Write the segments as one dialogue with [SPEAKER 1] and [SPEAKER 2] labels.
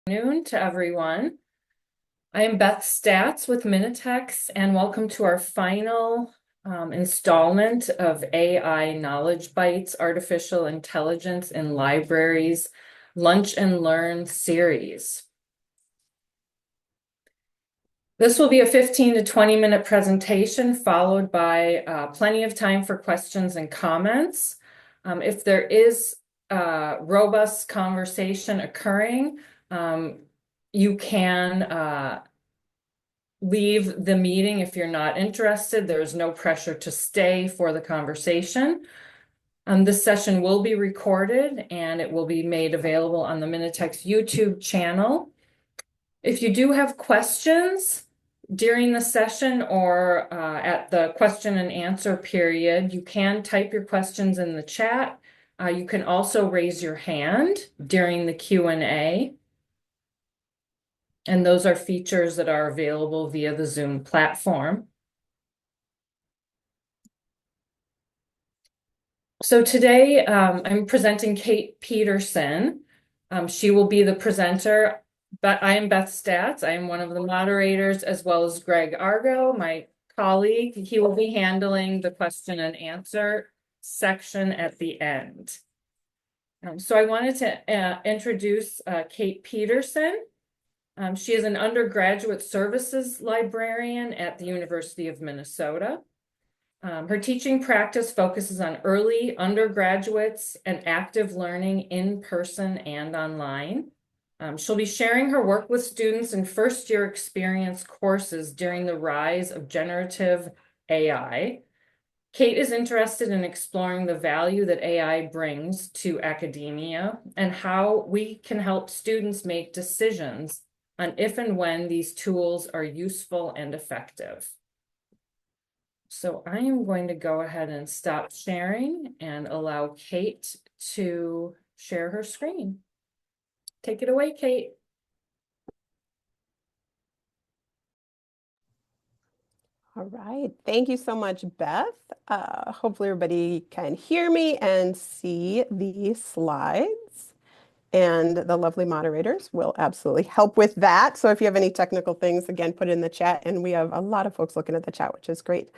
[SPEAKER 1] Afternoon to everyone. I am Beth Statz with Minitex, and welcome to our final installment of AI Knowledge Bites, Artificial Intelligence in Libraries Lunch and Learn series. This will be a 15 to 20-minute presentation followed by plenty of time for questions and comments. If there is robust conversation occurring, you can leave the meeting if you're not interested. There's no pressure to stay for the conversation. This session will be recorded and it will be made available on the Minitex YouTube channel. If you do have questions during the session or at the question and answer period, you can type your questions in the chat. You can also raise your hand during the Q&A. And those are features that are available via the Zoom platform. So today I'm presenting Kate Peterson. She will be the presenter, but I am Beth Statz. I am one of the moderators, as well as Greg Argo, my colleague. He will be handling the question and answer section at the end. So I wanted to introduce Kate Peterson. She is an undergraduate services librarian at the University of Minnesota. Her teaching practice focuses on early undergraduates and active learning in person and online. She'll be sharing her work with students in first-year experience courses during the rise of generative AI. Kate is interested in exploring the value that AI brings to academia and how we can help students make decisions on if and when these tools are useful and effective. So I am going to go ahead and stop sharing and allow Kate to share her screen. Take it away, Kate.
[SPEAKER 2] All right, thank you so much, Beth. Hopefully everybody can hear me and see the slides. And the lovely moderators will absolutely help with that. So if you have any technical things, again, put it in the chat. And we have a lot of folks looking at the chat, which is great.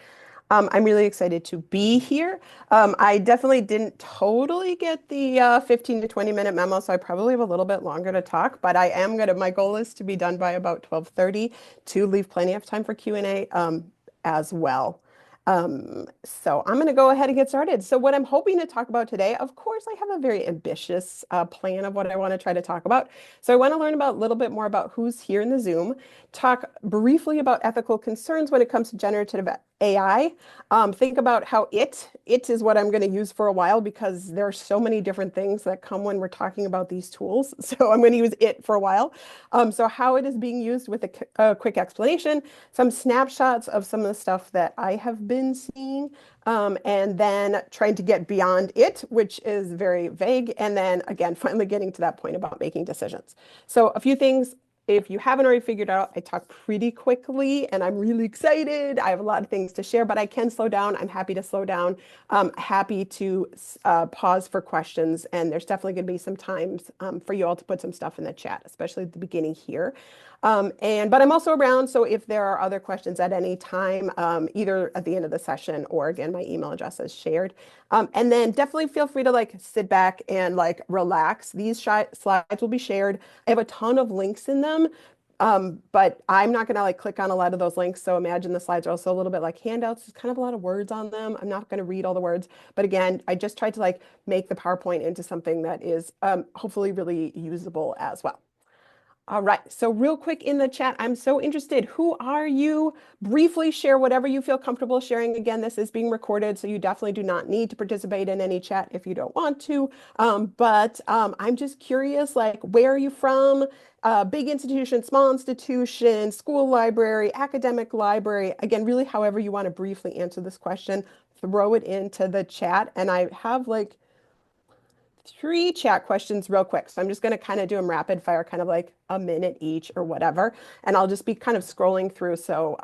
[SPEAKER 2] I'm really excited to be here. I definitely didn't totally get the 15 to 20-minute memo, so I probably have a little bit longer to talk, but my goal is to be done by about 12:30 to leave plenty of time for Q&A as well. So I'm going to go ahead and get started. So what I'm hoping to talk about today, of course, I have a very ambitious plan of what I want to try to talk about. So I want to learn about a little bit more about who's here in the Zoom, talk briefly about ethical concerns when it comes to generative AI. Think about how it is what I'm going to use for a while because there are so many different things that come when we're talking about these tools. So I'm going to use it for a while. So how it is being used with a quick explanation, some snapshots of some of the stuff that I have been seeing, and then trying to get beyond it, which is very vague. And then again, finally getting to that point about making decisions. So a few things. If you haven't already figured out, I talk pretty quickly and I'm really excited. I have a lot of things to share, but I can slow down. I'm happy to slow down. Happy to pause for questions. And there's definitely going to be some times for you all to put some stuff in the chat, especially at the beginning here. But I'm also around, so if there are other questions at any time, either at the end of the session or again, my email address is shared. And then definitely feel free to sit back and relax. These slides will be shared. I have a ton of links in them. But I'm not going to click on a lot of those links. So imagine the slides are also a little bit like handouts. There's kind of a lot of words on them. I'm not going to read all the words. But again, I just tried to make the PowerPoint into something that is hopefully really usable as well. All right, so real quick in the chat, I'm so interested. Who are you? Briefly share whatever you feel comfortable sharing. Again, this is being recorded, so you definitely do not need to participate in any chat if you don't want to. But I'm just curious, where are you from? Big institution, small institution, school library, academic library. Again, really however you want to briefly answer this question, throw it into the chat. And I have 3 chat questions real quick. So I'm just going to kind of do them rapid fire, kind of a minute each or whatever. And I'll just be kind of scrolling through. So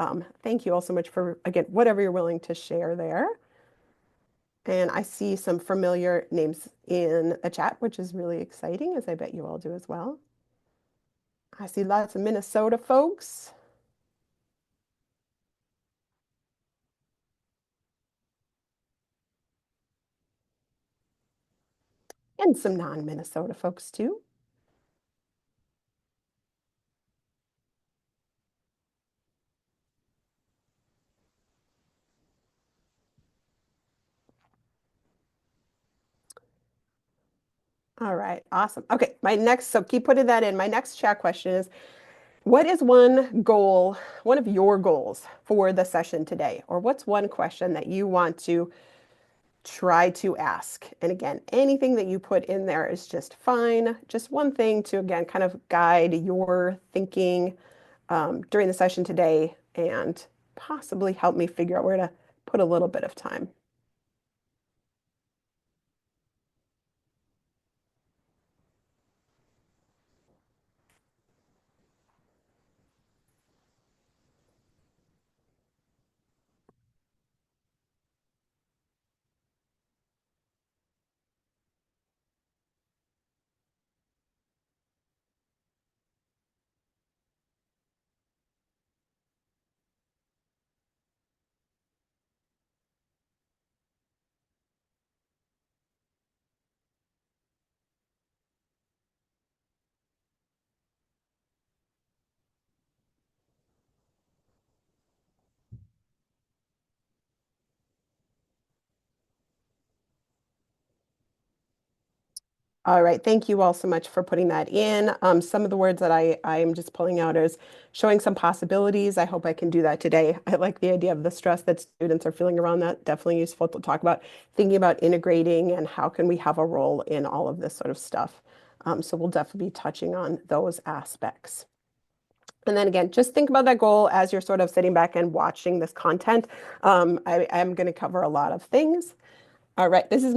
[SPEAKER 2] thank you all so much for, again, whatever you're willing to share there. And I see some familiar names in the chat, which is really exciting, as I bet you all do as well. I see lots of Minnesota folks and some non-Minnesota folks too. All right, awesome. Okay, so keep putting that in. My next chat question is, what is one goal, one of your goals for the session today? Or what's one question that you want to try to ask? And again, anything that you put in there is just fine. Just one thing to, again, kind of guide your thinking during the session today and possibly help me figure out where to put a little bit of time. All right, thank you all so much for putting that in. Some of the words that I am just pulling out is showing some possibilities. I hope I can do that today. I like the idea of the stress that students are feeling around that. Definitely useful to talk about. Thinking about integrating and how can we have a role in all of this sort of stuff. So we'll definitely be touching on those aspects. And then again, just think about that goal as you're sort of sitting back and watching this content. I am going to cover a lot of things. All right, this is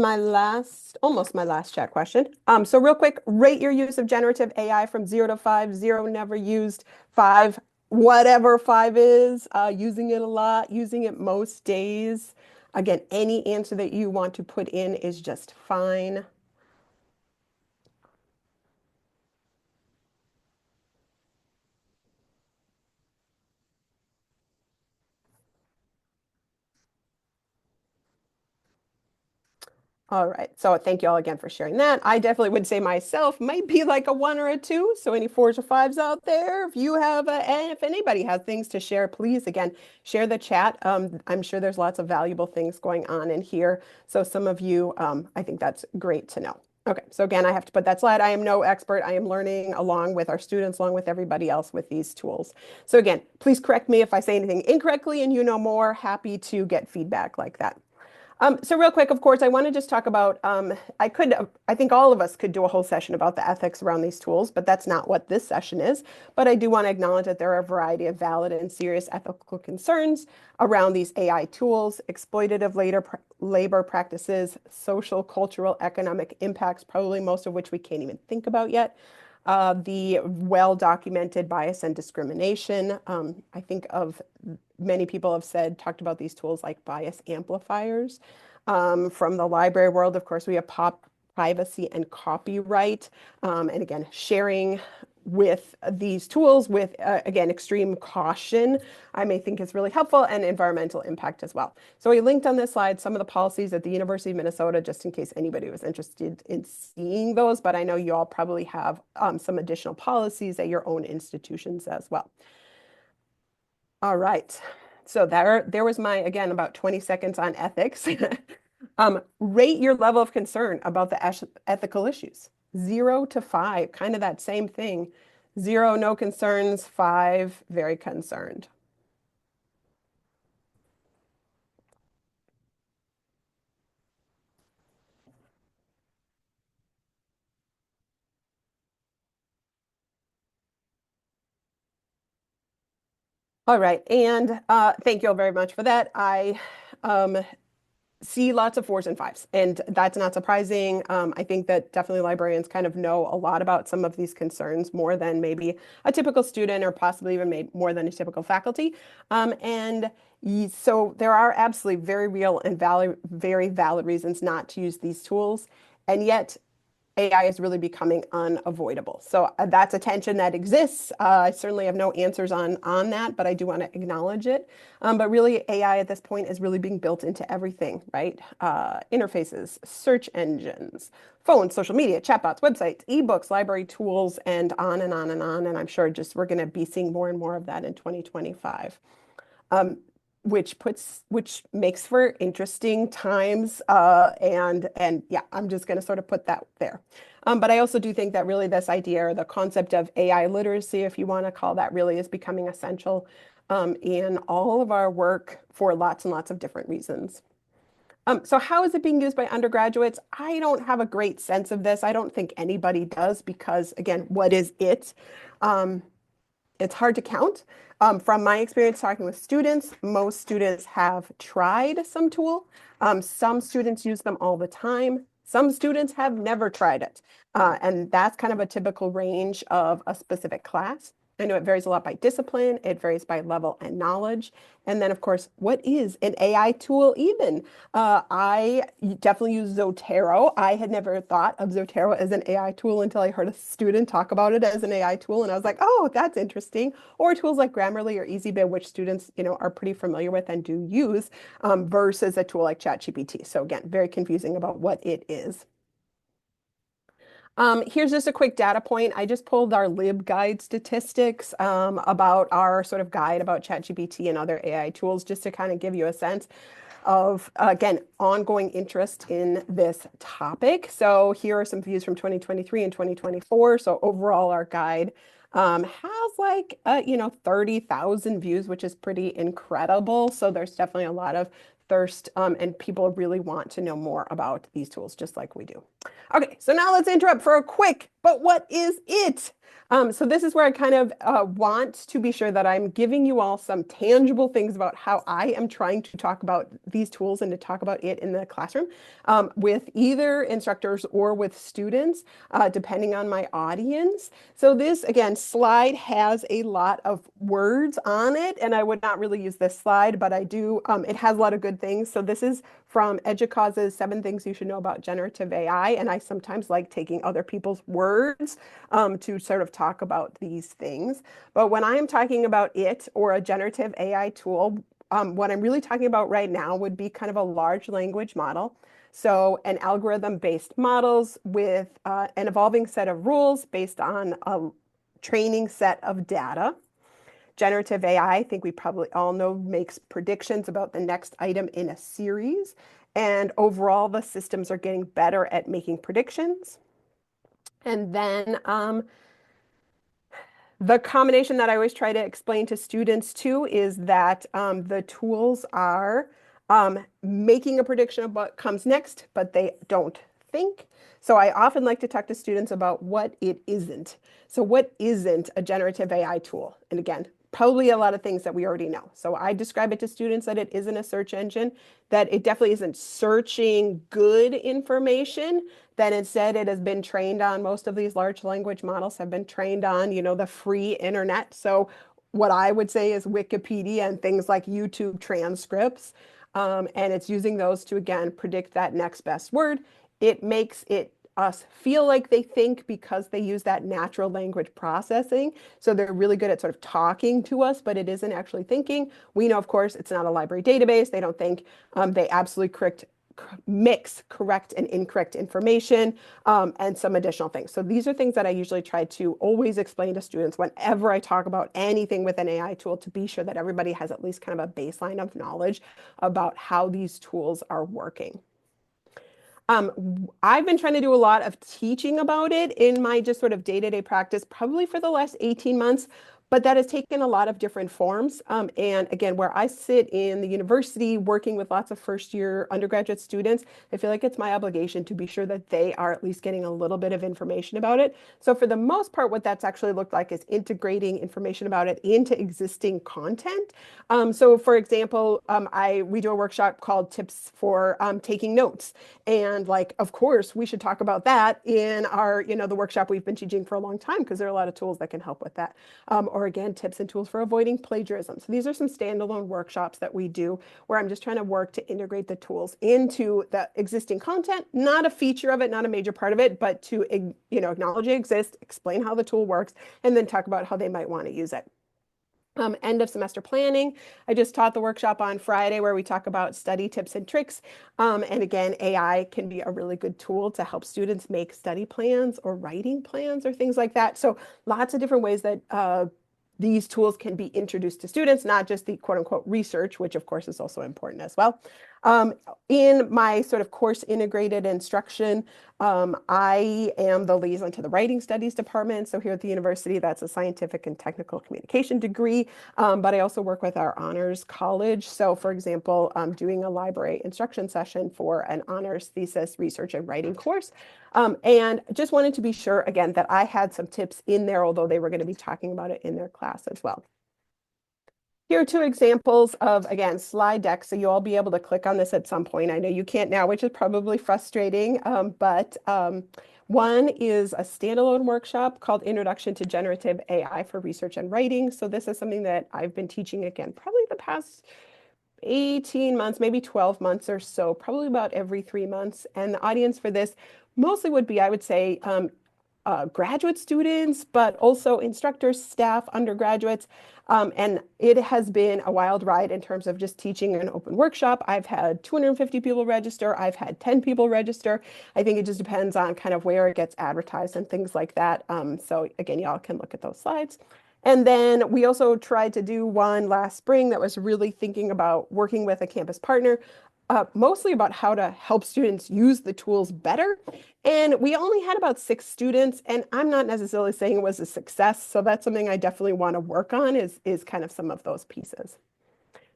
[SPEAKER 2] almost my last chat question. So real quick, rate your use of generative AI from 0 to 5. 0, never used. 5, whatever 5 is, using it a lot, using it most days. Again, any answer that you want to put in is just fine. All right. So thank you all again for sharing that. I definitely would say myself might be like a 1 or a 2. So any 4s or 5s out there, if you have, and if anybody has things to share, please again share the chat. I'm sure there's lots of valuable things going on in here. So some of you, I think that's great to know. Okay. So again, I have to put that slide. I am no expert. I am learning along with our students, along with everybody else with these tools. So again, please correct me if I say anything incorrectly and you know more. Happy to get feedback like that. So real quick, of course, I want to just talk about, I think all of us could do a whole session about the ethics around these tools, but that's not what this session is. But I do want to acknowledge that there are a variety of valid and serious ethical concerns around these AI tools, exploitative labor practices, social, cultural, economic impacts, probably most of which we can't even think about yet. The well-documented bias and discrimination. I think of many people have talked about these tools like bias amplifiers. From the library world, of course, we have privacy and copyright. And again, sharing with these tools with, again, extreme caution, I may think is really helpful, and environmental impact as well. So we linked on this slide some of the policies at the University of Minnesota, just in case anybody was interested in seeing those, but I know you all probably have some additional policies at your own institutions as well. All right. So there was my, again, about 20 seconds on ethics. Rate your level of concern about the ethical issues. 0 to 5, kind of that same thing. 0, no concerns. 5, very concerned. All right. And thank you all very much for that. I um, see lots of 4s and 5s, and that's not surprising. I think that definitely librarians kind of know a lot about some of these concerns more than maybe a typical student, or possibly even more than a typical faculty. And so there are absolutely very real and very valid reasons not to use these tools. And yet, AI is really becoming unavoidable. So that's a tension that exists. I certainly have no answers on that, but I do want to acknowledge it. But really, AI at this point is really being built into everything, right? Interfaces, search engines, phones, social media, chatbots, websites, ebooks, library tools, and on and on and on. And I'm sure just we're going to be seeing more and more of that in 2025. Um, which makes for interesting times, and yeah, I'm just going to sort of put that there. But I also do think that really this idea or the concept of AI literacy, if you want to call that, really is becoming essential in all of our work for lots and lots of different reasons. So how is it being used by undergraduates? I don't have a great sense of this. I don't think anybody does because, again, what is it? Um, it's hard to count. From my experience talking with students, most students have tried some tool. Some students use them all the time. Some students have never tried it. And that's kind of a typical range of a specific class. I know it varies a lot by discipline. It varies by level and knowledge. And then, of course, what is an AI tool even? I definitely use Zotero. I had never thought of Zotero as an AI tool until I heard a student talk about it as an AI tool, and I was like, "Oh, that's interesting." Or tools like Grammarly or EasyBit, which students, are pretty familiar with and do use, versus a tool like ChatGPT. So again, very confusing about what it is. Here's just a quick data point. I just pulled our LibGuide statistics about our sort of guide about ChatGPT and other AI tools, just to kind of give you a sense of, again, ongoing interest in this topic. So here are some views from 2023 and 2024. So overall, our guide has like, 30,000 views, which is pretty incredible. So there's definitely a lot of thirst, and people really want to know more about these tools, just like we do. Okay, so now let's interrupt for a quick, but what is it? So this is where I kind of want to be sure that I'm giving you all some tangible things about how I am trying to talk about these tools and to talk about it in the classroom with either instructors or with students, depending on my audience. So this, again, slide has a lot of words on it, and I would not really use this slide, but I do, it has a lot of good things. So this is from EDUCAUSE's 7 Things You Should Know About Generative AI, and I sometimes like taking other people's words to sort of talk about these things. But when I am talking about it or a generative AI tool, what I'm really talking about right now would be kind of a large language model. So an algorithm-based models with an evolving set of rules based on a training set of data. Generative AI, I think we probably all know, makes predictions about the next item in a series. And overall, the systems are getting better at making predictions. And then the combination that I always try to explain to students too is that the tools are making a prediction of what comes next, but they don't think. So I often like to talk to students about what it isn't. So what isn't a generative AI tool? And again, probably a lot of things that we already know. So I describe it to students that it isn't a search engine, that it definitely isn't searching good information, that instead it has been trained on, most of these large language models have been trained on, the free internet. So what I would say is Wikipedia and things like YouTube transcripts. And it's using those to, again, predict that next best word. It makes us feel like they think because they use that natural language processing. So they're really good at sort of talking to us, but it isn't actually thinking. We know, of course, it's not a library database. They don't think. They absolutely mix correct and incorrect information, and some additional things. So these are things that I usually try to always explain to students whenever I talk about anything with an AI tool, to be sure that everybody has at least kind of a baseline of knowledge about how these tools are working. I've been trying to do a lot of teaching about it in my just sort of day-to-day practice, probably for the last 18 months, but that has taken a lot of different forms. And again, where I sit in the university working with lots of first-year undergraduate students, I feel like it's my obligation to be sure that they are at least getting a little bit of information about it. So for the most part, what that's actually looked like is integrating information about it into existing content. So for example, we do a workshop called Tips for Taking Notes. And like, of course, we should talk about that in our, the workshop we've been teaching for a long time, because there are a lot of tools that can help with that. Or or again, tips and tools for avoiding plagiarism. So these are some standalone workshops that we do where I'm just trying to work to integrate the tools into the existing content, not a feature of it, not a major part of it, but to, acknowledge it exists, explain how the tool works, and then talk about how they might want to use it. End of semester planning. I just taught the workshop on Friday where we talk about study tips and tricks. And again, AI can be a really good tool to help students make study plans or writing plans or things like that. So lots of different ways that these tools can be introduced to students, not just the quote unquote research, which of course is also important as well. Um, in my sort of course integrated instruction, I am the liaison to the writing studies department. So here at the university, that's a scientific and technical communication degree. But I also work with our honors college. So for example, I'm doing a library instruction session for an honors thesis research and writing course. And just wanted to be sure, again, that I had some tips in there, although they were going to be talking about it in their class as well. Here are two examples of, again, slide decks. So you'll all be able to click on this at some point. I know you can't now, which is probably frustrating, but one is a standalone workshop called Introduction to Generative AI for Research and Writing. So this is something that I've been teaching again, probably the past 18 months, maybe 12 months or so, probably about every 3 months. And the audience for this mostly would be, I would say, graduate students, but also instructors, staff, undergraduates. And it has been a wild ride in terms of just teaching an open workshop. I've had 250 people register. I've had 10 people register. I think it just depends on kind of where it gets advertised and things like that. So again, y'all can look at those slides. And then we also tried to do one last spring that was really thinking about working with a campus partner, mostly about how to help students use the tools better. And we only had about 6 students, and I'm not necessarily saying it was a success. So that's something I definitely want to work on is kind of some of those pieces.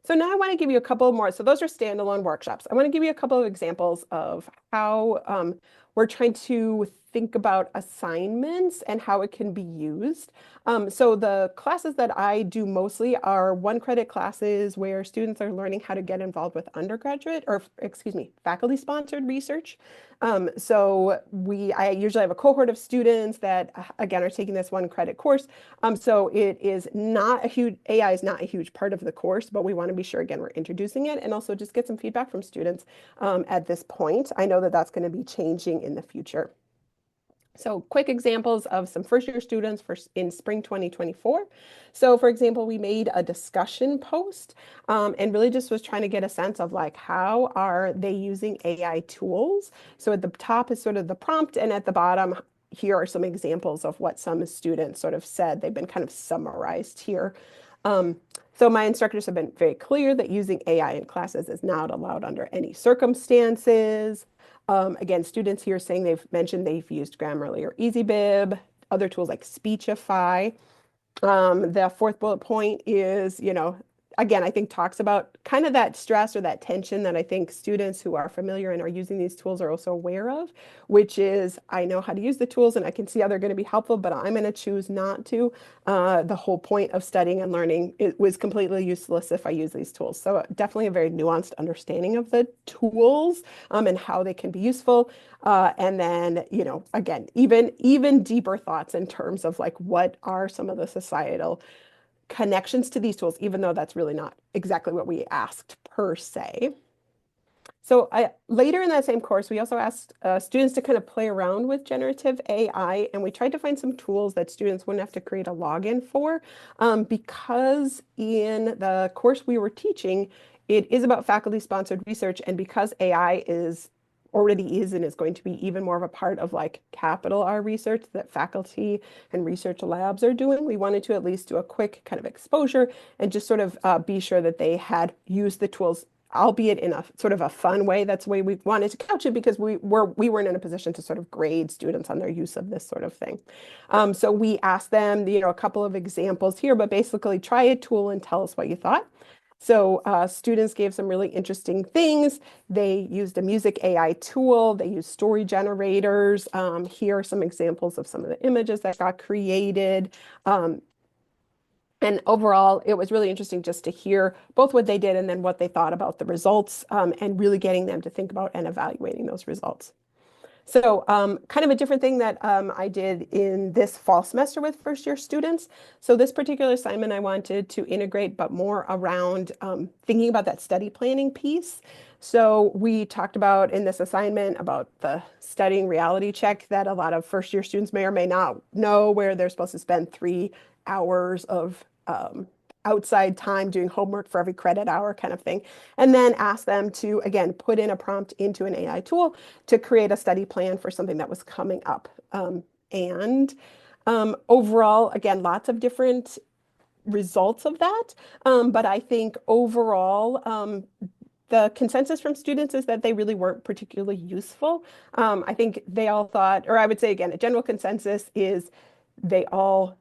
[SPEAKER 2] So now I want to give you a couple more. So those are standalone workshops. I want to give you a couple of examples of how we're trying to think about assignments and how it can be used. So the classes that I do mostly are 1 credit classes where students are learning how to get involved with undergraduate or, excuse me, faculty sponsored research. So I usually have a cohort of students that, again, are taking this 1 credit course. So it is not a huge, AI is not a huge part of the course, but we want to be sure, again, we're introducing it and also just get some feedback from students at this point. I know that that's going to be changing in the future. So quick examples of some first-year students in spring 2024. So for example, we made a discussion post and really just was trying to get a sense of like, how are they using AI tools? So at the top is sort of the prompt, and at the bottom, here are some examples of what some students sort of said. They've been kind of summarized here. So my instructors have been very clear that using AI in classes is not allowed under any circumstances. Again, students here saying they've mentioned they've used Grammarly or EasyBib, other tools like Speechify. The fourth bullet point is, again, I think talks about kind of that stress or that tension that I think students who are familiar and are using these tools are also aware of, which is I know how to use the tools and I can see how they're going to be helpful, but I'm going to choose not to. The whole point of studying and learning, it was completely useless if I use these tools. So definitely a very nuanced understanding of the tools and how they can be useful. And then, again, even deeper thoughts in terms of like, what are some of the societal connections to these tools, even though that's really not exactly what we asked per se. So later in that same course, we also asked students to kind of play around with generative AI, and we tried to find some tools that students wouldn't have to create a login for, because in the course we were teaching, it is about faculty-sponsored research, and because AI already is and is going to be even more of a part of like capital R research that faculty and research labs are doing, we wanted to at least do a quick kind of exposure and just sort of be sure that they had used the tools, albeit in a sort of a fun way. That's the way we wanted to couch it, because we weren't in a position to sort of grade students on their use of this sort of thing. So we asked them, a couple of examples here, but basically try a tool and tell us what you thought. So students gave some really interesting things. They used a music AI tool. They used story generators. Here are some examples of some of the images that got created. And overall, it was really interesting just to hear both what they did and then what they thought about the results, and really getting them to think about and evaluating those results. So kind of a different thing that I did in this fall semester with first year students. So this particular assignment I wanted to integrate, but more around thinking about that study planning piece. So we talked about in this assignment about the studying reality check that a lot of first year students may or may not know, where they're supposed to spend 3 hours of outside time doing homework for every credit hour kind of thing. And then ask them to, again, put in a prompt into an AI tool to create a study plan for something that was coming up. And overall, again, lots of different results of that. But I think overall, the consensus from students is that they really weren't particularly useful. I think they all thought, or I would say again, a general consensus is they all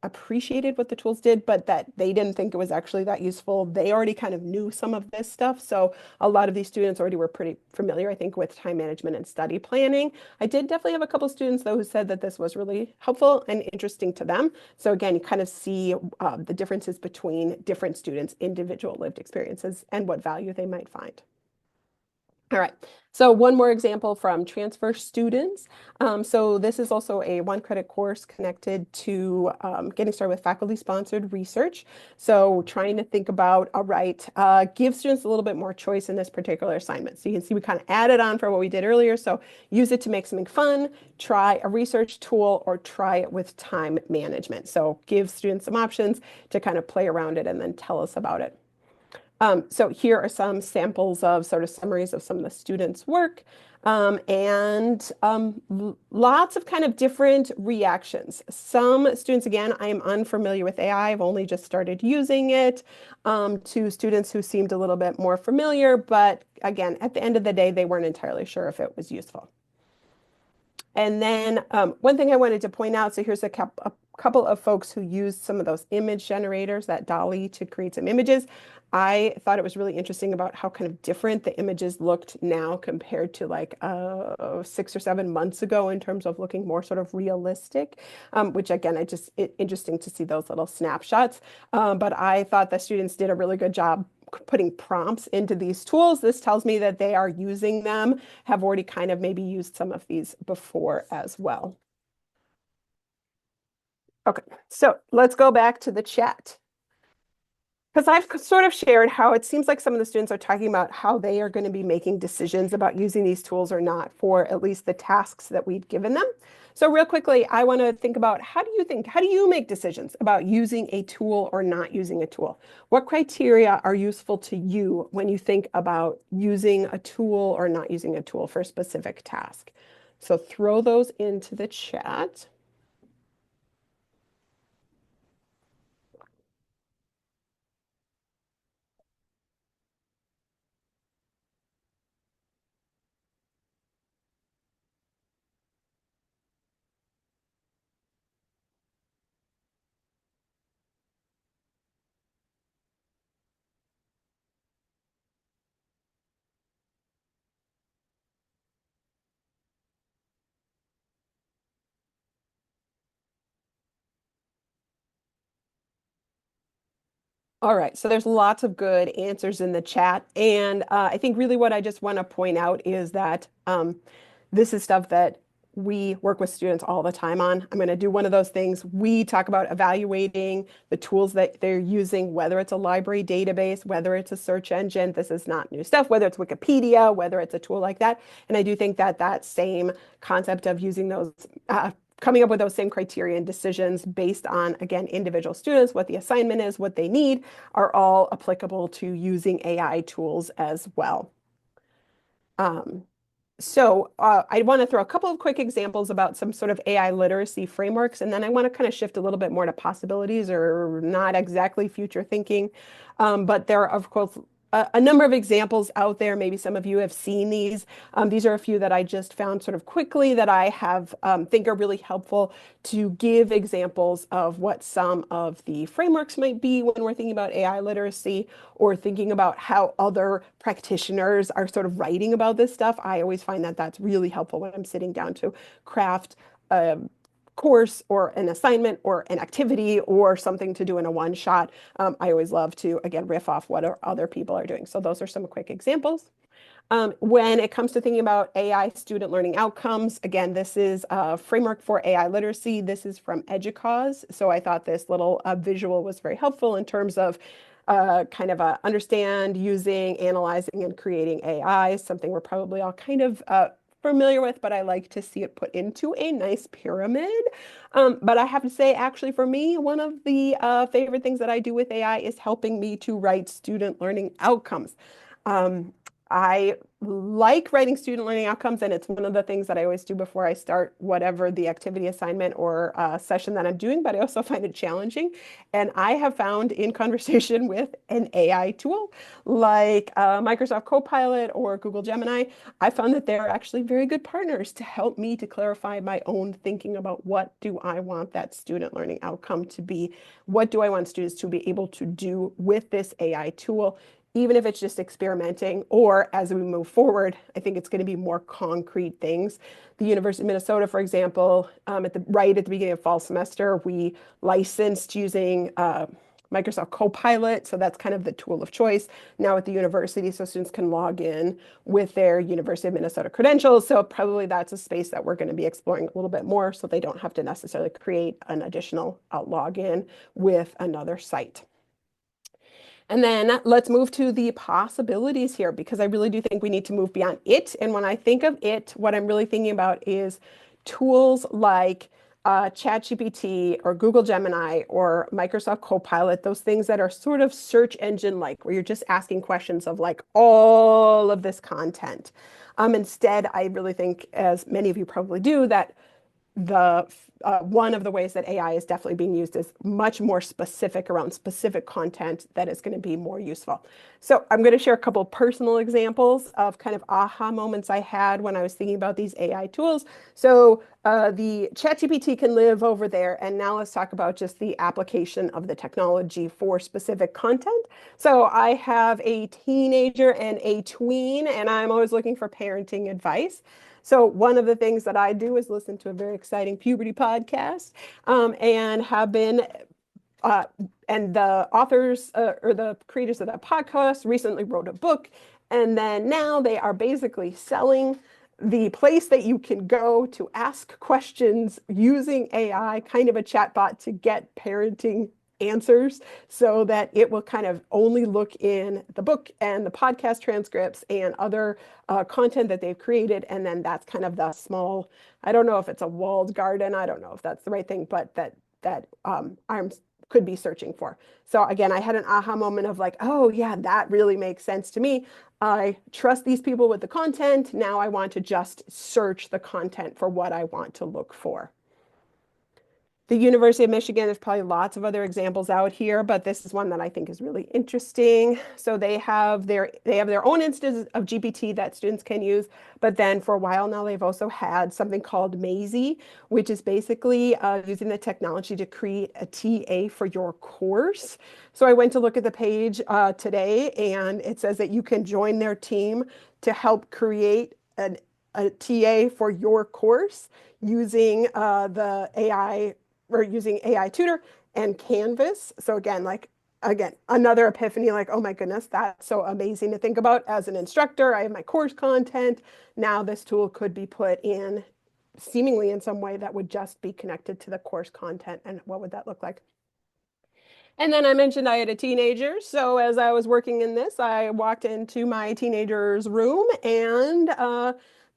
[SPEAKER 2] appreciated what the tools did, but that they didn't think it was actually that useful. They already kind of knew some of this stuff. So a lot of these students already were pretty familiar, I think, with time management and study planning. I did definitely have a couple students, though, who said that this was really helpful and interesting to them. So again, you kind of see the differences between different students' individual lived experiences and what value they might find. All right, so one more example from transfer students. So this is also a 1 credit course connected to getting started with faculty-sponsored research. So trying to think about, all right, give students a little bit more choice in this particular assignment. So you can see we kind of added on for what we did earlier. So use it to make something fun, try a research tool, or try it with time management. So give students some options to kind of play around it and then tell us about it. So here are some samples of sort of summaries of some of the students' work, and lots of kind of different reactions. Some students, again, I am unfamiliar with AI. I've only just started using it, to students who seemed a little bit more familiar, but again, at the end of the day, they weren't entirely sure if it was useful. And then one thing I wanted to point out, so here's a couple of folks who used some of those image generators, that Dolly, to create some images. I thought it was really interesting about how kind of different the images looked now compared to like 6 or 7 months ago in terms of looking more sort of realistic, which again, interesting to see those little snapshots. But I thought the students did a really good job putting prompts into these tools. This tells me that they are using them, have already kind of maybe used some of these before as well. Okay, so let's go back to the chat. Because I've sort of shared how it seems like some of the students are talking about how they are going to be making decisions about using these tools or not for at least the tasks that we've given them. So real quickly, I want to think about how do you make decisions about using a tool or not using a tool? What criteria are useful to you when you think about using a tool or not using a tool for a specific task? So throw those into the chat. All right, so there's lots of good answers in the chat. And I think really what I just want to point out is that this is stuff that we work with students all the time on. I'm going to do one of those things. We talk about evaluating the tools that they're using, whether it's a library database, whether it's a search engine. This is not new stuff, whether it's Wikipedia, whether it's a tool like that. And I do think that that same concept of using those coming up with those same criteria and decisions based on, again, individual students, what the assignment is, what they need, are all applicable to using AI tools as well. Um, so I want to throw a couple of quick examples about some sort of AI literacy frameworks, and then I want to kind of shift a little bit more to possibilities or not exactly future thinking. But there are, of course, a number of examples out there. Maybe some of you have seen these. These are a few that I just found sort of quickly that I have think are really helpful to give examples of what some of the frameworks might be when we're thinking about AI literacy or thinking about how other practitioners are sort of writing about this stuff. I always find that that's really helpful when I'm sitting down to craft a course or an assignment or an activity or something to do in a one shot. I always love to, again, riff off what other people are doing. So those are some quick examples. When it comes to thinking about AI student learning outcomes, again, this is a framework for AI literacy. This is from EDUCAUSE. So I thought this little visual was very helpful in terms of kind of understand, using, analyzing, and creating AI, something we're probably all kind of familiar with, but I like to see it put into a nice pyramid. But I have to say, actually, for me, one of the favorite things that I do with AI is helping me to write student learning outcomes. Um, I like writing student learning outcomes, and it's one of the things that I always do before I start whatever the activity assignment or session that I'm doing, but I also find it challenging. And I have found in conversation with an AI tool like Microsoft Copilot or Google Gemini, I found that they're actually very good partners to help me to clarify my own thinking about what do I want that student learning outcome to be? What do I want students to be able to do with this AI tool? Even if it's just experimenting, or as we move forward, I think it's going to be more concrete things. The University of Minnesota, for example, right at the beginning of fall semester, we licensed using Microsoft Copilot. So that's kind of the tool of choice now at the university. So students can log in with their University of Minnesota credentials. So probably that's a space that we're going to be exploring a little bit more so they don't have to necessarily create an additional login with another site. And then let's move to the possibilities here because I really do think we need to move beyond it. And when I think of it, what I'm really thinking about is tools like ChatGPT or Google Gemini or Microsoft Copilot, those things that are sort of search engine like, where you're just asking questions of like all of this content. Instead, I really think, as many of you probably do, that the one of the ways that AI is definitely being used is much more specific around specific content that is going to be more useful. So I'm going to share a couple of personal examples of kind of aha moments I had when I was thinking about these AI tools. So the ChatGPT can live over there. And now let's talk about just the application of the technology for specific content. So I have a teenager and a tween, and I'm always looking for parenting advice. So one of the things that I do is listen to a very exciting puberty podcast, and have been uh, and the authors or the creators of that podcast recently wrote a book, and then now they are basically selling the place that you can go to ask questions using AI, kind of a chatbot to get parenting answers so that it will kind of only look in the book and the podcast transcripts and other content that they've created. And then that's kind of the small, I don't know if it's a walled garden. I don't know if that's the right thing, but that I'm could be searching for. So again, I had an aha moment of like, oh yeah, that really makes sense to me. I trust these people with the content. Now I want to just search the content for what I want to look for. The University of Michigan, there's probably lots of other examples out here, but this is one that I think is really interesting. So they have their own instance of GPT that students can use, but then for a while now they've also had something called Maisie, which is basically using the technology to create a TA for your course. So I went to look at the page today, and it says that you can join their team to help create a TA for your course using the AI or using AI Tutor and Canvas. So again, another epiphany, like, oh my goodness, that's so amazing to think about as an instructor. I have my course content. Now this tool could be put in seemingly in some way that would just be connected to the course content. And what would that look like? And then I mentioned I had a teenager. So as I was working in this, I walked into my teenager's room, and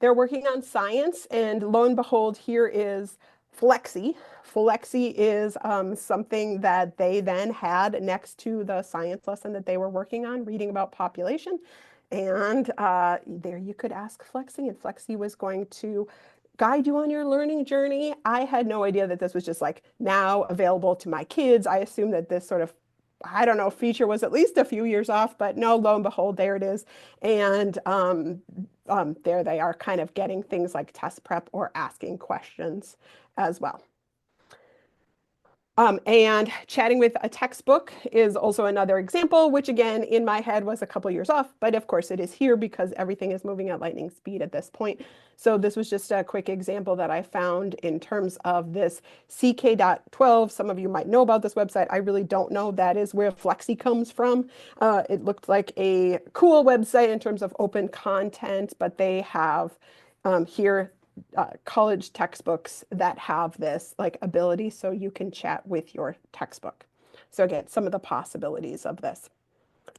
[SPEAKER 2] they're working on science. And lo and behold, here is Flexi. Flexi is something that they then had next to the science lesson that they were working on, reading about population. And there you could ask Flexi, and Flexi was going to guide you on your learning journey. I had no idea that this was just like now available to my kids. I assumed that this sort of, I don't know, feature was at least a few years off, but no, lo and behold, there it is. And there they are kind of getting things like test prep or asking questions as well. And chatting with a textbook is also another example, which again, in my head was a couple years off, but of course it is here because everything is moving at lightning speed at this point. So this was just a quick example that I found in terms of this CK.12. Some of you might know about this website. I really don't know. That is where Flexi comes from. It looked like a cool website in terms of open content, but they have here college textbooks that have this like ability so you can chat with your textbook. So again, some of the possibilities of this.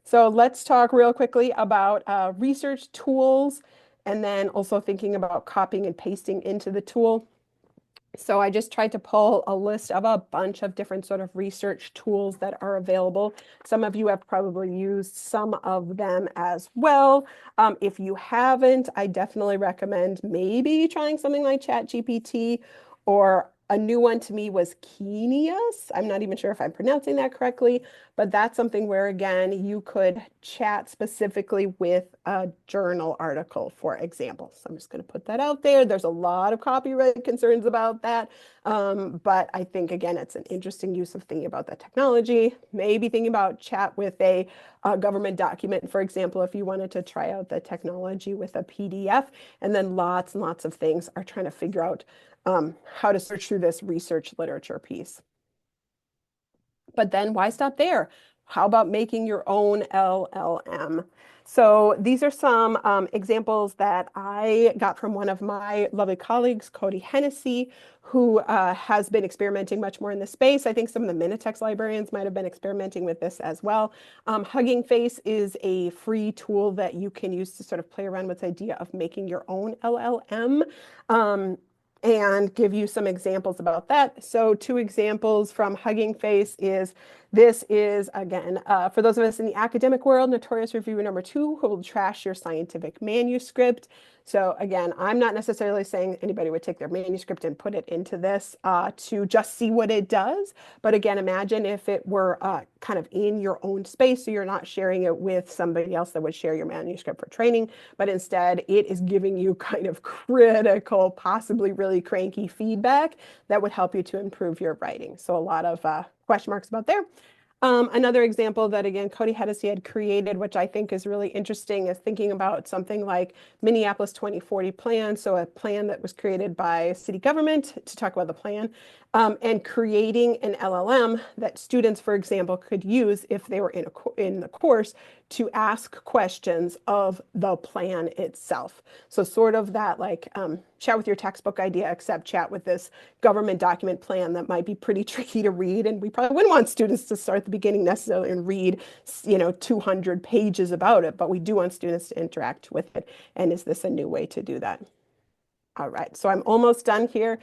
[SPEAKER 2] So let's talk real quickly about research tools and then also thinking about copying and pasting into the tool. So I just tried to pull a list of a bunch of different sort of research tools that are available. Some of you have probably used some of them as well. If you haven't, I definitely recommend maybe trying something like ChatGPT, or a new one to me was Kenius. I'm not even sure if I'm pronouncing that correctly, but that's something where, again, you could chat specifically with a journal article, for example. So I'm just going to put that out there. There's a lot of copyright concerns about that. But I think, again, it's an interesting use of thinking about the technology, maybe thinking about chat with a government document, for example, if you wanted to try out the technology with a PDF, and then lots and lots of things are trying to figure out how to search through this research literature piece. But then why stop there? How about making your own LLM? So these are some examples that I got from one of my lovely colleagues, Cody Hennessy, who has been experimenting much more in this space. I think some of the Minitex librarians might have been experimenting with this as well. Hugging Face is a free tool that you can use to sort of play around with the idea of making your own LLM. And give you some examples about that. So two examples from Hugging Face is, this is, again, for those of us in the academic world, notorious reviewer number 2 who will trash your scientific manuscript. So again, I'm not necessarily saying anybody would take their manuscript and put it into this to just see what it does. But again, imagine if it were kind of in your own space, so you're not sharing it with somebody else that would share your manuscript for training, but instead it is giving you kind of critical, possibly really cranky feedback that would help you to improve your writing. So a lot of question marks about there. Another example that, again, Cody Hennessy had created, which I think is really interesting, is thinking about something like Minneapolis 2040 plan. So a plan that was created by city government to talk about the plan, and creating an LLM that students, for example, could use if they were in the course to ask questions of the plan itself. So sort of that like chat with your textbook idea, except chat with this government document plan that might be pretty tricky to read. And we probably wouldn't want students to start at the beginning necessarily and read, 200 pages about it, but we do want students to interact with it. And is this a new way to do that? All right, so I'm almost done here.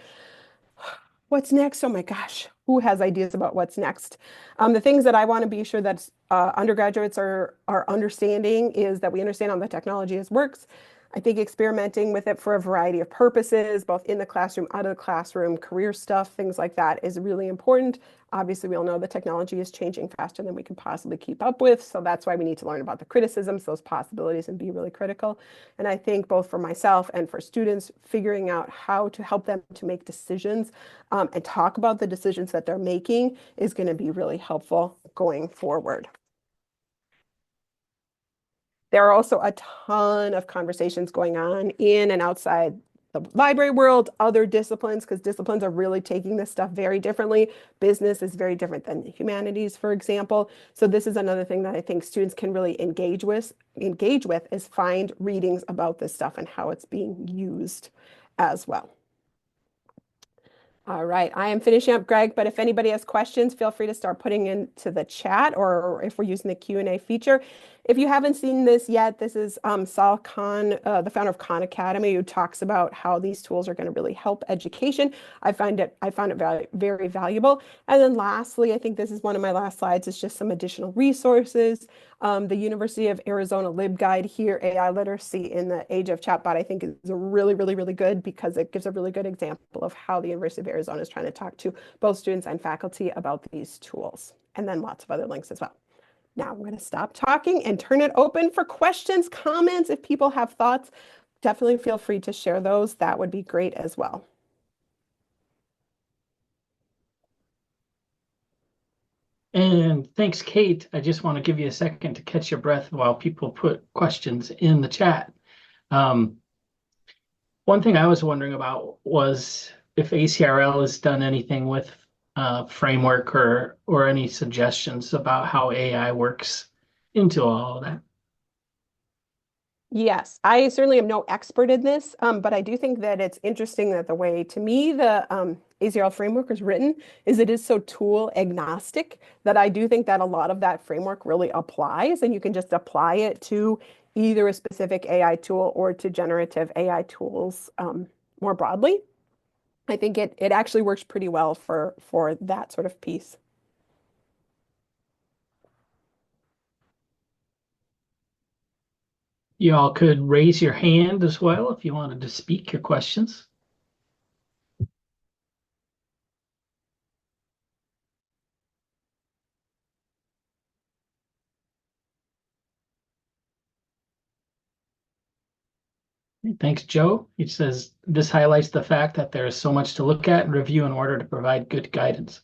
[SPEAKER 2] What's next? Oh my gosh, who has ideas about what's next? The things that I want to be sure that undergraduates are understanding is that we understand how the technology works. I think experimenting with it for a variety of purposes, both in the classroom, out of the classroom, career stuff, things like that is really important. Obviously, we all know the technology is changing faster than we can possibly keep up with. So that's why we need to learn about the criticisms, those possibilities, and be really critical. And I think both for myself and for students, figuring out how to help them to make decisions and talk about the decisions that they're making is going to be really helpful going forward. There are also a ton of conversations going on in and outside the library world, other disciplines, because disciplines are really taking this stuff very differently. Business is very different than humanities, for example. So this is another thing that I think students can really engage with is find readings about this stuff and how it's being used as well. All right, I am finishing up, Greg, but if anybody has questions, feel free to start putting into the chat, or if we're using the Q&A feature. If you haven't seen this yet, this is Sal Khan, the founder of Khan Academy, who talks about how these tools are going to really help education. I found it very valuable. And then lastly, I think this is one of my last slides, is just some additional resources. The University of Arizona LibGuide here, AI Literacy in the Age of Chatbot, I think is a really, really, really good, because it gives a really good example of how the University of Arizona is trying to talk to both students and faculty about these tools. And then lots of other links as well. Now I'm going to stop talking and turn it open for questions, comments. If people have thoughts, definitely feel free to share those. That would be great as well.
[SPEAKER 3] And thanks, Kate. I just want to give you a second to catch your breath while people put questions in the chat. Um, One thing I was wondering about was if ACRL has done anything with framework or any suggestions about how AI works into all of that.
[SPEAKER 2] Yes, I certainly am no expert in this, but I do think that it's interesting that the way, to me, the ACRL framework is written is it is so tool agnostic that I do think that a lot of that framework really applies, and you can just apply it to either a specific AI tool or to generative AI tools more broadly. I think it actually works pretty well for that sort of piece.
[SPEAKER 3] You all could raise your hand as well if you wanted to speak your questions. Thanks, Joe. He says this highlights the fact that there is so much to look at and review in order to provide good guidance.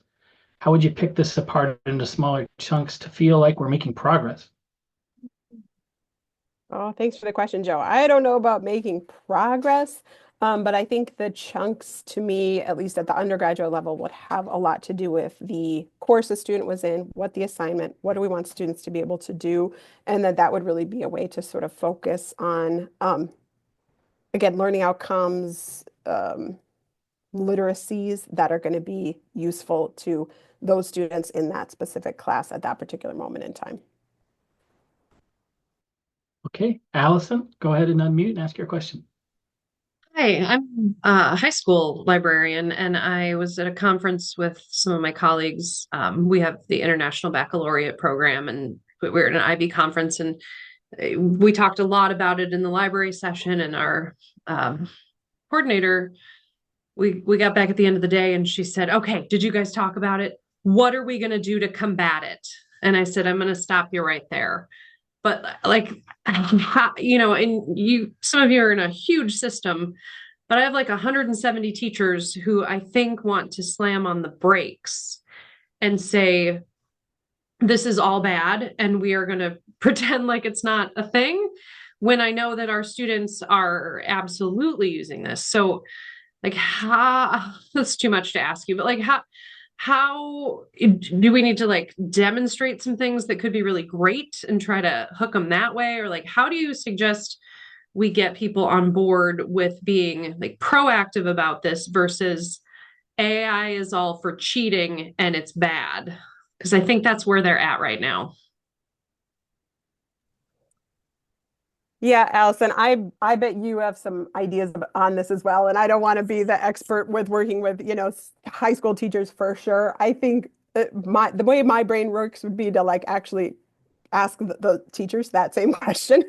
[SPEAKER 3] How would you pick this apart into smaller chunks to feel like we're making progress?
[SPEAKER 2] Oh, thanks for the question, Joe. I don't know about making progress, but I think the chunks to me, at least at the undergraduate level, would have a lot to do with the course a student was in, what the assignment, what do we want students to be able to do, and that would really be a way to sort of focus on, again, learning outcomes, literacies that are going to be useful to those students in that specific class at that particular moment in time.
[SPEAKER 3] Okay, Allison, go ahead and unmute and ask your question.
[SPEAKER 4] Hi, I'm a high school librarian, and I was at a conference with some of my colleagues. We have the International Baccalaureate program, and we were at an IB conference, and we talked a lot about it in the library session. And our coordinator, we got back at the end of the day, and she said, "Okay, did you guys talk about it? What are we going to do to combat it?" And I said, "I'm going to stop you right there." But like, and some of you are in a huge system, but I have like 170 teachers who I think want to slam on the brakes and say, this is all bad, and we are going to pretend like it's not a thing when I know that our students are absolutely using this. So, like, how that's too much to ask you, but like, how do we need to like demonstrate some things that could be really great and try to hook them that way? Or like, how do you suggest we get people on board with being like proactive about this versus AI is all for cheating and it's bad? Because I think that's where they're at right now.
[SPEAKER 2] Yeah, Allison, I bet you have some ideas on this as well, and I don't want to be the expert with working with, high school teachers for sure. I think the way my brain works would be to like actually ask the teachers that same question,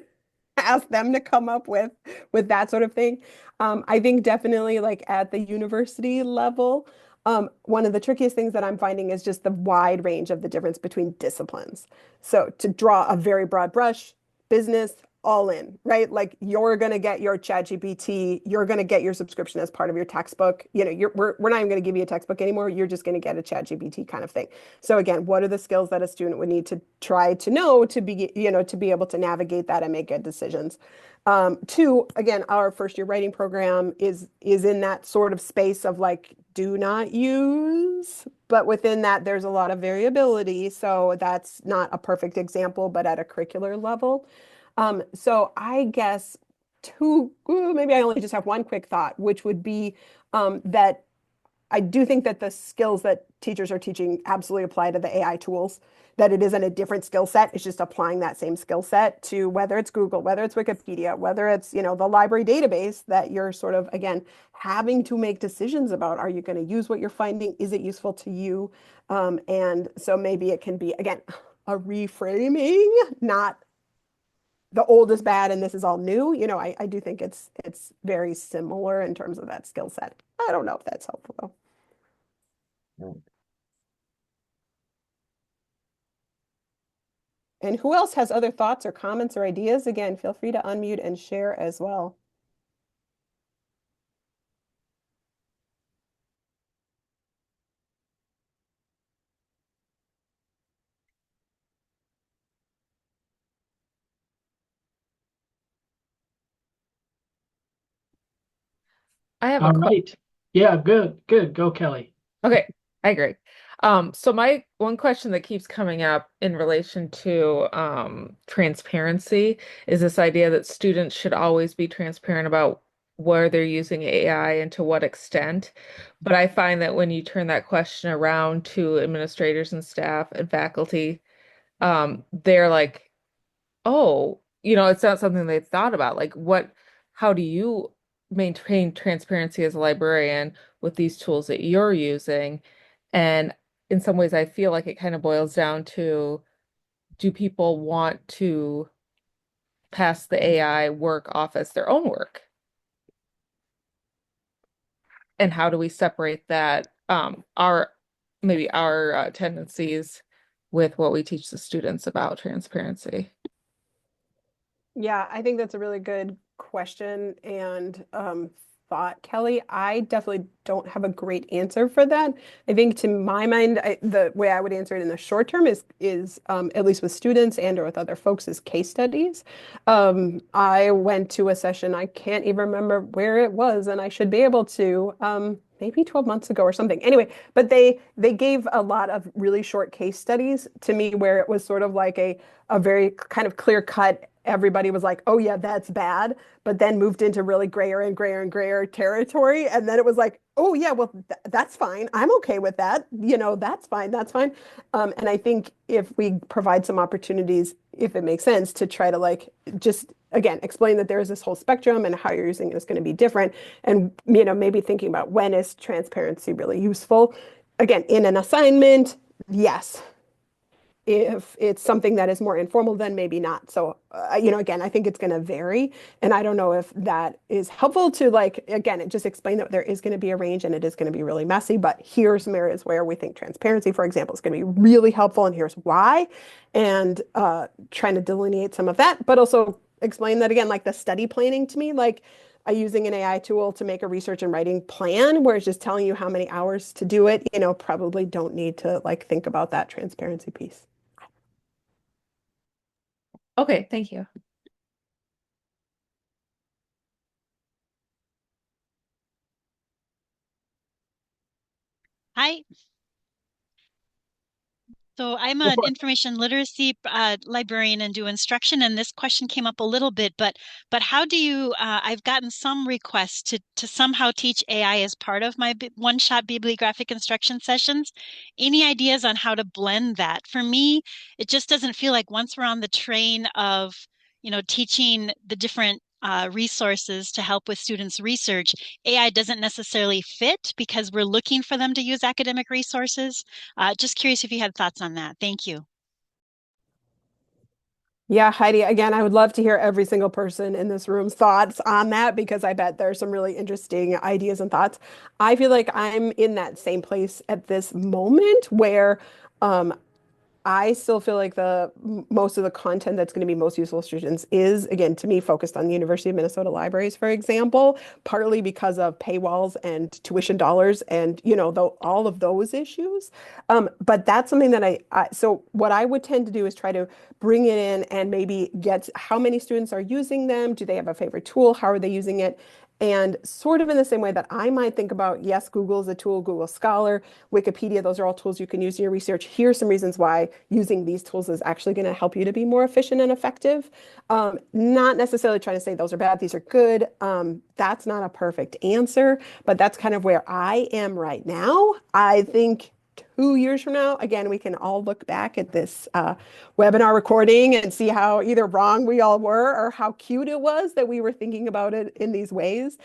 [SPEAKER 2] ask them to come up with that sort of thing. I think definitely like at the university level, one of the trickiest things that I'm finding is just the wide range of the difference between disciplines. So to draw a very broad brush, business, all in, right? Like you're going to get your ChatGPT, you're going to get your subscription as part of your textbook. We're not even going to give you a textbook anymore. You're just going to get a ChatGPT kind of thing. So again, what are the skills that a student would need to try to know to be, to be able to navigate that and make good decisions? Two, again, our first year writing program is in that sort of space of like do not use, but within that there's a lot of variability. So that's not a perfect example, but at a curricular level. So I guess maybe I only just have one quick thought, which would be that I do think that the skills that teachers are teaching absolutely apply to the AI tools, that it isn't a different skill set. It's just applying that same skill set to whether it's Google, whether it's Wikipedia, whether it's, the library database that you're sort of, again, having to make decisions about. Are you going to use what you're finding? Is it useful to you? And so maybe it can be, again, a reframing, not the old is bad and this is all new. I do think it's very similar in terms of that skill set. I don't know if that's helpful though. And who else has other thoughts or comments or ideas? Again, feel free to unmute and share as well.
[SPEAKER 5] I have a
[SPEAKER 3] All
[SPEAKER 5] question.
[SPEAKER 3] right. Yeah, good, good. Go, Kelly.
[SPEAKER 5] Okay, I agree. So my one question that keeps coming up in relation to transparency is this idea that students should always be transparent about where they're using AI and to what extent. But I find that when you turn that question around to administrators and staff and faculty, they're like, oh, it's not something they've thought about. Like, how do you maintain transparency as a librarian with these tools that you're using? And in some ways, I feel like it kind of boils down to, do people want to pass the AI work off as their own work? And how do we separate that, maybe our tendencies with what we teach the students about transparency?
[SPEAKER 2] Yeah, I think that's a really good question and thought, Kelly. I definitely don't have a great answer for that. I think to my mind, the way I would answer it in the short term is at least with students and or with other folks is case studies. I went to a session, I can't even remember where it was, and I should be able to. Maybe 12 months ago or something. Anyway, but they gave a lot of really short case studies to me where it was sort of like a very kind of clear cut. Everybody was like, oh yeah, that's bad, but then moved into really grayer and grayer and grayer territory. And then it was like, oh yeah, well, that's fine. I'm okay with that. That's fine. That's fine. And I think if we provide some opportunities, if it makes sense, to try to like just again explain that there is this whole spectrum and how you're using it is going to be different. And maybe thinking about when is transparency really useful. Again, in an assignment, yes. If it's something that is more informal, then maybe not. So, again, I think it's going to vary. And I don't know if that is helpful to like, again, it just explain that there is going to be a range and it is going to be really messy. But here's some areas where we think transparency, for example, is going to be really helpful. And here's why. And trying to delineate some of that, but also explain that again, like the study planning to me, like using an AI tool to make a research and writing plan where it's just telling you how many hours to do it, probably don't need to like think about that transparency piece.
[SPEAKER 5] Okay, thank you.
[SPEAKER 6] Hi. So I'm
[SPEAKER 3] Go
[SPEAKER 6] an
[SPEAKER 3] for it.
[SPEAKER 6] information literacy librarian and do instruction, and this question came up a little bit, but how do you? I've gotten some requests to somehow teach AI as part of my one-shot bibliographic instruction sessions. Any ideas on how to blend that? For me, it just doesn't feel like once we're on the train of, teaching the different resources to help with students' research, AI doesn't necessarily fit because we're looking for them to use academic resources. Just curious if you had thoughts on that. Thank you.
[SPEAKER 2] Yeah, Heidi, again, I would love to hear every single person in this room's thoughts on that because I bet there's some really interesting ideas and thoughts. I feel like I'm in that same place at this moment where um, I still feel like the most of the content that's going to be most useful to students is, again, to me, focused on the University of Minnesota libraries, for example, partly because of paywalls and tuition dollars and, all of those issues. But that's something that so what I would tend to do is try to bring it in and maybe get how many students are using them? Do they have a favorite tool? How are they using it? And sort of in the same way that I might think about, yes, Google is a tool, Google Scholar, Wikipedia, those are all tools you can use in your research. Here's some reasons why using these tools is actually going to help you to be more efficient and effective. Not necessarily trying to say those are bad, these are good. That's not a perfect answer, but that's kind of where I am right now. I think 2 years from now, again, we can all look back at this webinar recording and see how either wrong we all were or how cute it was that we were thinking about it in these ways.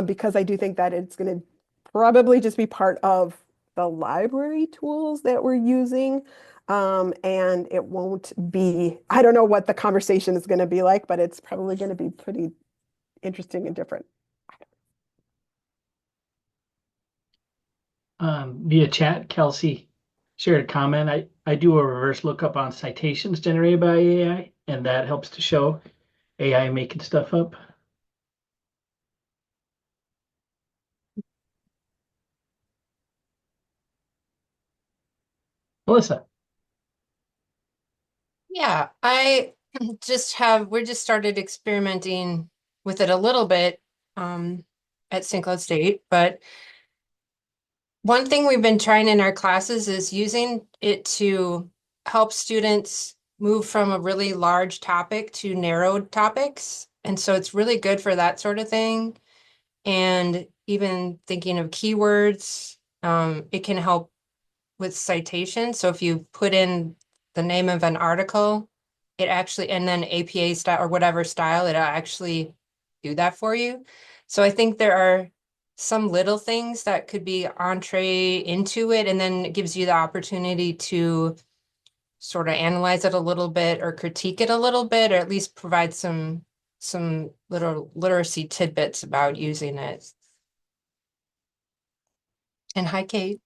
[SPEAKER 2] Because I do think that it's going to probably just be part of the library tools that we're using. And it won't be, I don't know what the conversation is going to be like, but it's probably going to be pretty interesting and different.
[SPEAKER 3] Via chat, Kelsey shared a comment. I do a reverse lookup on citations generated by AI, and that helps to show AI making stuff up. Melissa.
[SPEAKER 7] Yeah, we're just started experimenting with it a little bit. at St. Cloud State, but one thing we've been trying in our classes is using it to help students move from a really large topic to narrowed topics. And so it's really good for that sort of thing. And even thinking of keywords, it can help with citation. So if you put in the name of an article, it actually, and then APA style or whatever style, it'll actually do that for you. So I think there are some little things that could be entree into it, and then it gives you the opportunity to sort of analyze it a little bit or critique it a little bit, or at least provide some little literacy tidbits about using it. And hi, Kate.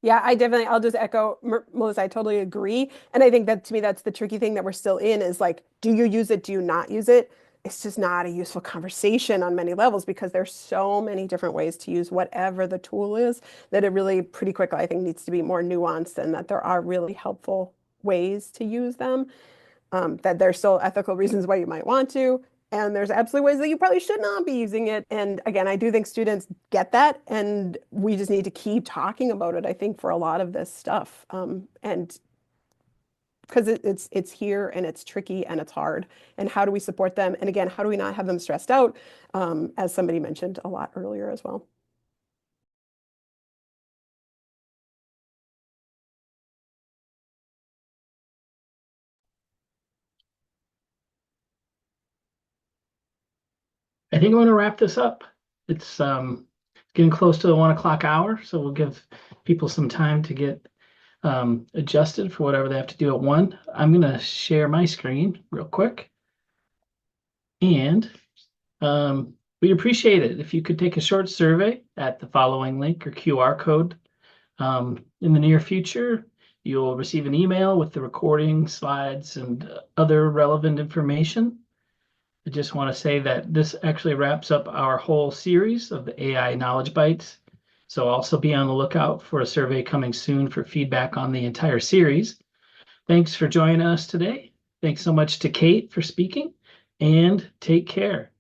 [SPEAKER 2] Yeah, I'll just echo Melissa, I totally agree. And I think that to me, that's the tricky thing that we're still in is like, do you use it? Do you not use it? It's just not a useful conversation on many levels because there's so many different ways to use whatever the tool is that it really pretty quickly, I think, needs to be more nuanced and that there are really helpful ways to use them. That there's still ethical reasons why you might want to, and there's absolutely ways that you probably should not be using it. And again, I do think students get that, and we just need to keep talking about it, I think, for a lot of this stuff. And because it's here and it's tricky and it's hard. And how do we support them? And again, how do we not have them stressed out, as somebody mentioned a lot earlier as well.
[SPEAKER 3] I think I'm going to wrap this up. It's getting close to the 1 o'clock hour, so we'll give people some time to get adjusted for whatever they have to do at 1. I'm going to share my screen real quick. And we'd appreciate it if you could take a short survey at the following link or QR code. In the near future, you'll receive an email with the recording, slides, and other relevant information. I just want to say that this actually wraps up our whole series of the AI Knowledge Bites. So also be on the lookout for a survey coming soon for feedback on the entire series. Thanks for joining us today. Thanks so much to Kate for speaking, and take care.